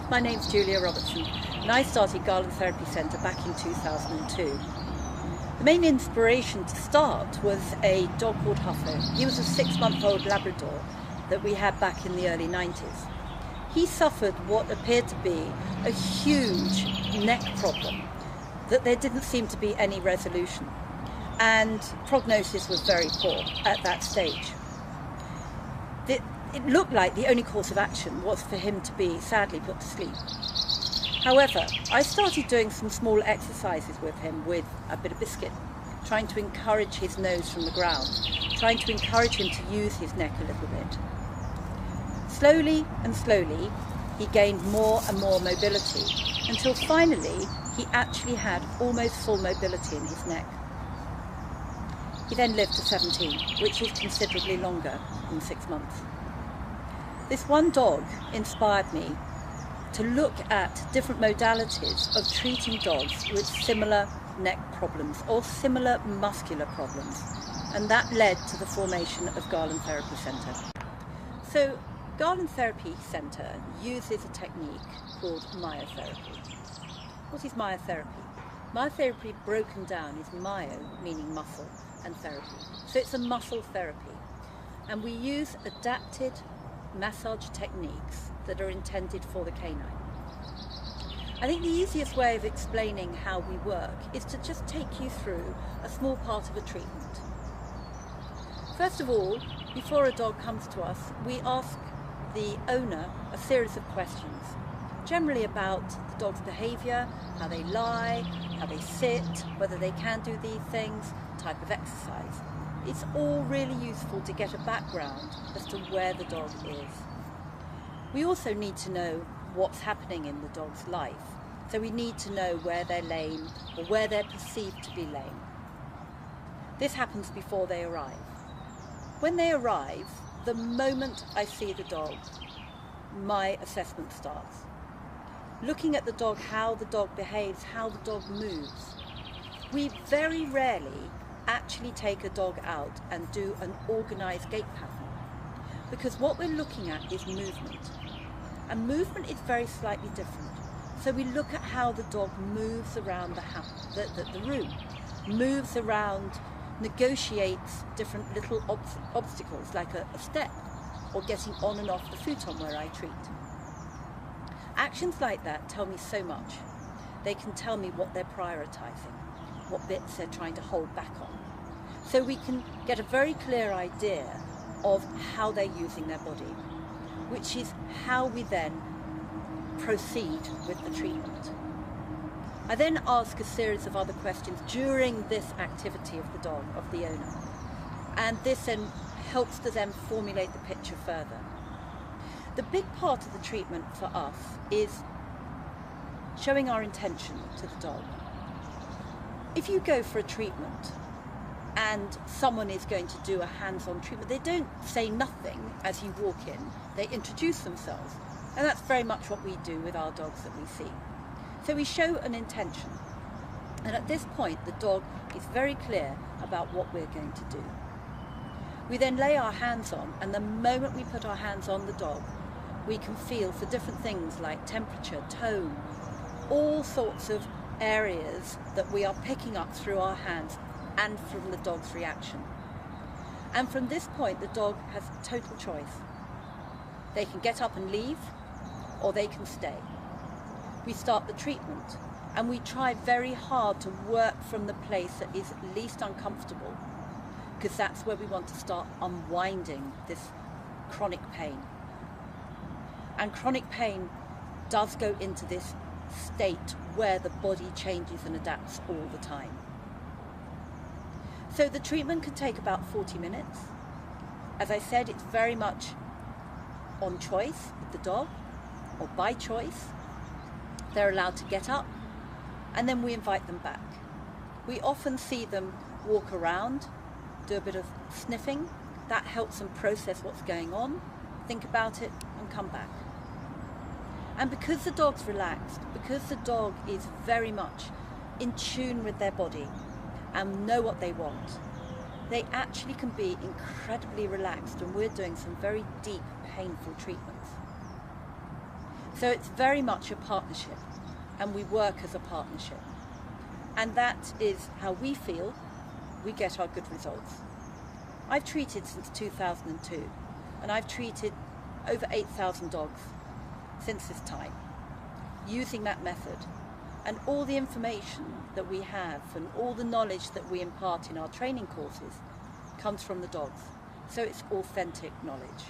My name's Julia Robertson and I started Galen Therapy Centre back in 2002. The main inspiration to start was a dog called Huffo. He was a 6-month-old Labrador that we had back in the early 90s. He suffered what appeared to be a huge neck problem that there didn't seem to be any resolution, and prognosis was very poor at that stage. It looked like the only course of action was for him to be sadly put to sleep. However, I started doing some small exercises with him with a bit of biscuit, trying to encourage his nose from the ground, trying to encourage him to use his neck a little bit. Slowly and slowly, he gained more and more mobility until finally he actually had almost full mobility in his neck. He then lived to 17, which is considerably longer than 6 months. This one dog inspired me to look at different modalities of treating dogs with similar neck problems or similar muscular problems, and that led to the formation of Galen Therapy Centre. So Galen Therapy Centre uses a technique called myotherapy. What is myotherapy? Myotherapy broken down is myo, meaning muscle, and therapy. So it's a muscle therapy, and we use adapted massage techniques that are intended for the canine. I think the easiest way of explaining how we work is to just take you through a small part of a treatment. First of all, before a dog comes to us, we ask the owner a series of questions, generally about the dog's behaviour, how they lie, how they sit, whether they can do these things, type of exercise. It's all really useful to get a background as to where the dog is. We also need to know what's happening in the dog's life. So we need to know where they're lame or where they're perceived to be lame. This happens before they arrive. When they arrive, the moment I see the dog, my assessment starts. Looking at the dog, how the dog behaves, how the dog moves. We very rarely actually take a dog out and do an organised gait pattern, because what we're looking at is movement, and movement is very slightly different. So we look at how the dog moves around the room, moves around, negotiates different little obstacles like a step or getting on and off the futon where I treat. Actions like that tell me so much. They can tell me what they're prioritising, what bits they're trying to hold back on. So we can get a very clear idea of how they're using their body, which is how we then proceed with the treatment. I then ask a series of other questions during this activity of the dog, of the owner, and this then helps to then formulate the picture further. The big part of the treatment for us is showing our intention to the dog. If you go for a treatment and someone is going to do a hands-on treatment, they don't say nothing as you walk in, they introduce themselves. And that's very much what we do with our dogs that we see. So we show an intention. And at this point, the dog is very clear about what we're going to do. We then lay our hands on, and the moment we put our hands on the dog, we can feel for different things like temperature, tone, all sorts of areas that we are picking up through our hands and from the dog's reaction. And from this point, the dog has total choice. They can get up and leave, or they can stay. We start the treatment, and we try very hard to work from the place that is least uncomfortable, because that's where we want to start unwinding this chronic pain. And chronic pain does go into this state where the body changes and adapts all the time. So the treatment can take about 40 minutes. As I said, it's very much on choice with the dog, or by choice. They're allowed to get up, and then we invite them back. We often see them walk around, do a bit of sniffing. That helps them process what's going on, think about it, and come back. And because the dog's relaxed, because the dog is very much in tune with their body and know what they want, they actually can be incredibly relaxed, and we're doing some very deep, painful treatments. So it's very much a partnership, and we work as a partnership. And that is how we feel we get our good results. I've treated since 2002, and I've treated over 8,000 dogs since this time, using that method. And all the information that we have and all the knowledge that we impart in our training courses comes from the dogs. So it's authentic knowledge.